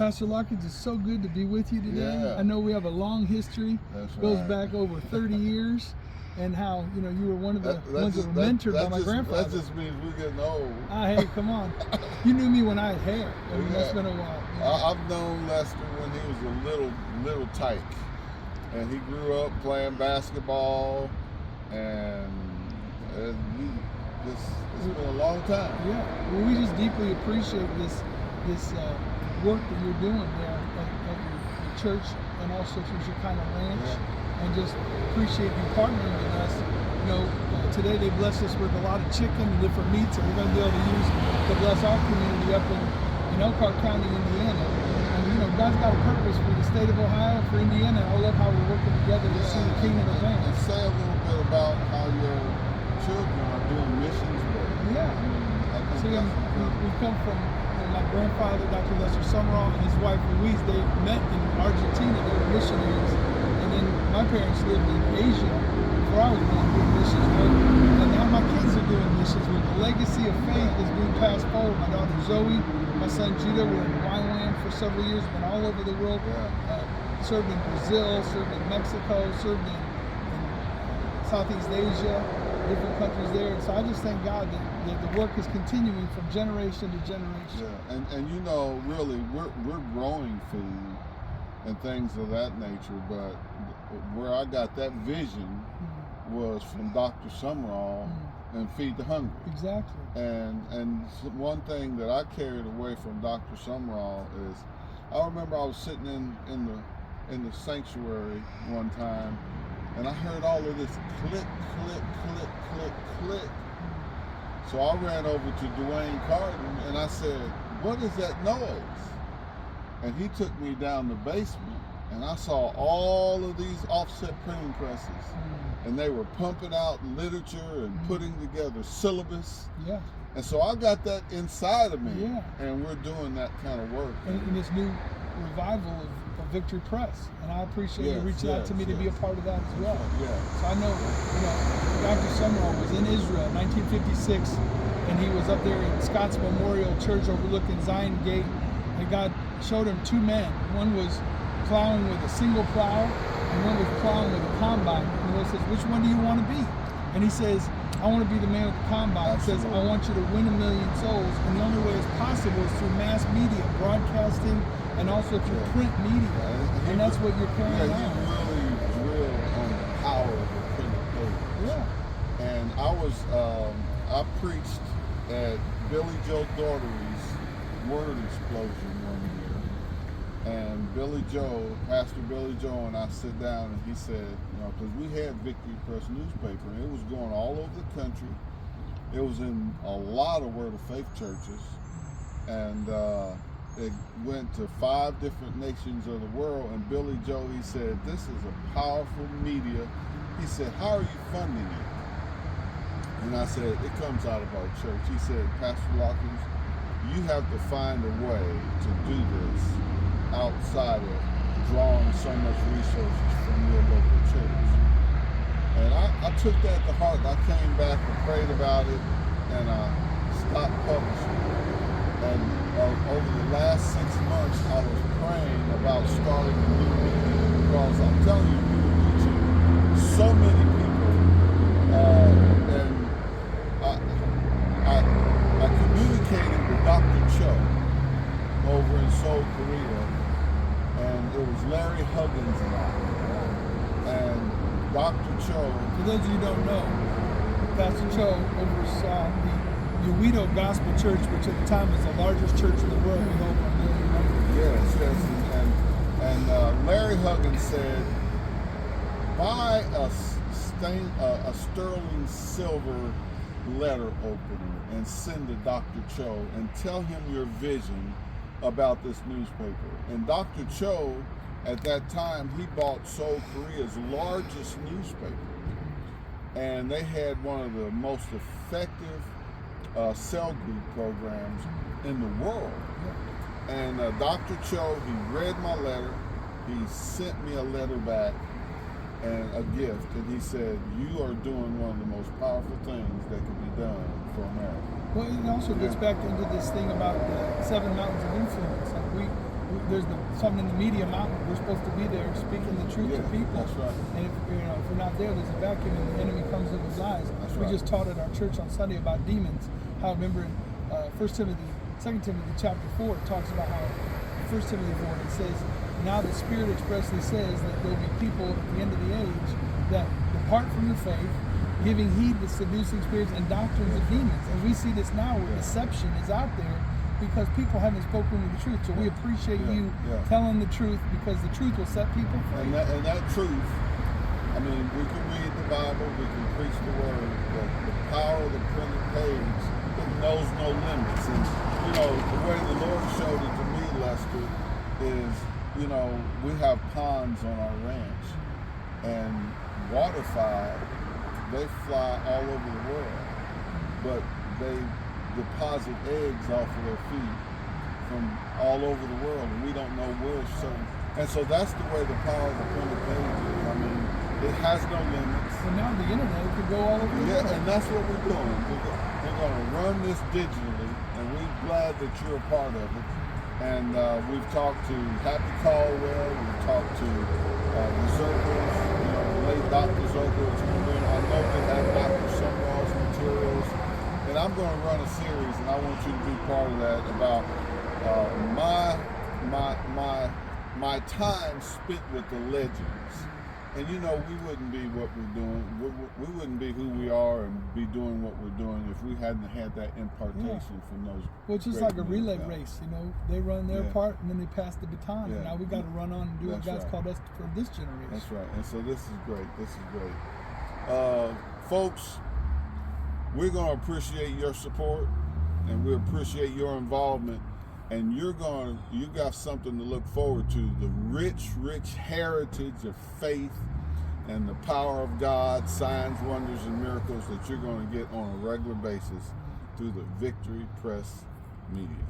Pastor Larkins, it's so good to be with you today. Yeah. I know we have a long history. That's goes right. back over 30 years, and how you were one of the ones that were mentored by my grandfather. That just means we're getting old. Hey, come on. You knew me when I had hair. I mean, that's been a while. I've known Lester when he was a little tyke, and he grew up playing basketball, and it's been a long time. Yeah. Well, we just deeply appreciate this work that you're doing there at your church, and also through Shekinah Ranch, and just appreciate you partnering with us. Today they blessed us with a lot of chicken and different meats, and we're going to be able to use to bless our community up in Elkhart County, Indiana. And God's got a purpose for the state of Ohio, for Indiana. I love how we're working together to see the kingdom advance. And say a little bit about how your children are doing missions work. Yeah. We come from my grandfather, Dr. Lester Sumrall, and his wife Louise. They met in Argentina. They were missionaries, and then my parents lived in Asia before I was born, doing missions work. And now my kids are doing missions work. The legacy of faith is being passed forward. My daughter Zoe, my son Judah were in Thailand for several years, been all over the world. Served in Brazil, served in Mexico, served in Southeast Asia, different countries there. So I just thank God that the work is continuing from generation to generation. Yeah, and really, we're growing food and things of that nature, but where I got that vision was from Dr. Sumrall and Feed the Hungry. Exactly. And one thing that I carried away from Dr. Sumrall is, I remember I was sitting in the sanctuary one time, and I heard all of this click, click, click, click, click. So I ran over to Dwayne Carton and I said, "What is that noise?" And he took me down the basement, and I saw all of these offset printing presses, and they were pumping out literature and putting together syllabus. Yeah. And so I got that inside of me. Yeah. And we're doing that kind of work. And this new revival of Victory Press, and I appreciate you reaching out to me to be a part of that as well. So I know, Dr. Sumrall was in Israel in 1956, and he was up there in Scott's Memorial Church overlooking Zion Gate, and God showed him two men. One was plowing with a single plow, and one was plowing with a combine. And the Lord says, "Which one do you want to be?" And he says, "I want to be the man with the combine." He says, "I want you to win 1 million souls, and the only way it's possible is through mass media, broadcasting, and also through print media." And that's what you're carrying on. He really drilled on the power of the printed page. Yeah. And I preached at Billy Joe Daugherty's Word Explosion one year. And Pastor Billy Joe and I sit down, and he said, because we had Victory Press newspaper, and it was going all over the country. It was in a lot of Word of Faith churches. And it went to 5 different nations of the world. And Billy Joe, he said, "This is a powerful media." He said, "How are you funding it?" And I said, "It comes out of our church." He said, "Pastor Larkins, you have to find a way to do this outside of drawing so much resources from your local church." And I took that to heart. I came back and prayed about it, and I stopped publishing. And over the last 6 months, I was praying about starting a new media, because I'm telling you, we were reaching so many people. And I communicated with Dr. Cho over in Seoul, Korea, and it was Larry Huggins and I. And Dr. Cho. For those of you who don't know, Pastor Cho oversaw the Uwedo Gospel Church, which at the time was the largest church in the world with over 1 million members. Yes. And Larry Huggins said, "Buy a sterling silver letter opener and send to Dr. Cho and tell him your vision about this newspaper." And Dr. Cho, at that time, he bought Seoul, Korea's largest newspaper. And they had one of the most effective cell group programs in the world. And Dr. Cho, he read my letter. He sent me a letter back and a gift. And he said, "You are doing one of the most powerful things that can be done for America." Well, it also gets back into this thing about the 7 mountains of influence. Like there's something in the media mountain. We're supposed to be there speaking the truth to people. That's right. And if we're not there, there's a vacuum, and the enemy comes in with lies. We just taught at our church on Sunday about demons. How, remember in 2 Timothy chapter 4, it talks about how 1 Timothy 4, it says, now the Spirit expressly says that there'll be people at the end of the age that depart from the faith, giving heed to seducing spirits and doctrines of demons. And we see this now where deception is out there because people haven't spoken with the truth. So we appreciate you telling the truth, because the truth will set people free. And that truth, I mean, we can read the Bible, we can preach the word, but the power of the printed page, it knows no limits. And, the way the Lord showed it to me, Lester, is, we have ponds on our ranch, and waterfowl, they fly all over the world, but they deposit eggs off of their feet from all over the world, and we don't know where certain. And so that's the way the power of the printed page is. I mean, it has no limits. And now the internet could go all over the world. And that's what we're doing. We're going to run this digitally, and we're glad that you're a part of it. And we've talked to Happy Caldwell, we've talked to the Zerkers, the late Dr. Zerker is coming in. I know they have Dr. Sumrall's materials. And I'm going to run a series, and I want you to be part of that, about my time spent with the legends. And we wouldn't be what we're doing. We wouldn't be who we are and be doing what we're doing if we hadn't had that impartation from those. Well, it's just like a relay race. They run their part, and then they pass the baton, and now we got to run on and do what God's called us for this generation. That's right. And so this is great. This is great, folks. We're going to appreciate your support, and we appreciate your involvement. And you got something to look forward to, the rich heritage of faith and the power of God, signs, wonders, and miracles that you're going to get on a regular basis through the Victory Press Media.